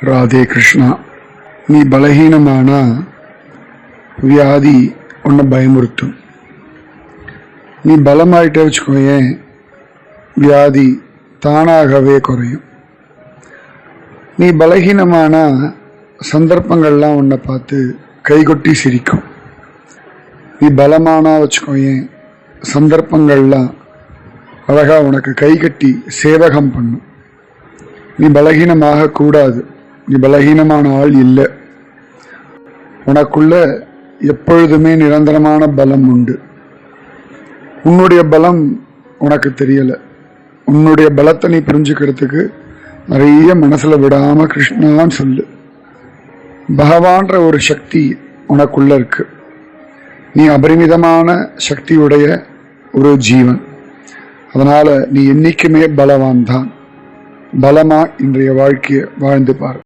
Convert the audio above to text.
ராதே கிருஷ்ணா. நீ பலகீனமானா வியாதி உன்னை பயமுறுத்தும். நீ பலமாயிட்டே வச்சுக்கோயேன், வியாதி தானாகவே குறையும். நீ பலகீனமானா சந்தர்ப்பங்கள்லாம் உன்னை பார்த்து கைகொட்டி சிரிக்கும். நீ பலமானா வச்சுக்கோயேன், சந்தர்ப்பங்கள்லாம் அழகா உனக்கு கைகட்டி சேவகம் பண்ணும். நீ பலகீனமாக கூடாது. நீ பலகீனமான ஆள் இல்லை. உனக்குள்ள எப்பொழுதுமே நிரந்தரமான பலம் உண்டு. உன்னுடைய பலம் உனக்கு தெரியல. உன்னுடைய பலத்தை நீ புரிஞ்சுக்கிறதுக்கு நிறைய மனசுல விடாம கிருஷ்ணான்னு சொல்லு. பகவான்ற ஒரு சக்தி உனக்குள்ள இருக்கு. நீ அபரிமிதமான சக்தியுடைய ஒரு ஜீவன். அதனால நீ என்னைக்குமே பலவான் தான். பலமா இன்றைய வாழ்க்கையை வாழ்ந்து பார்.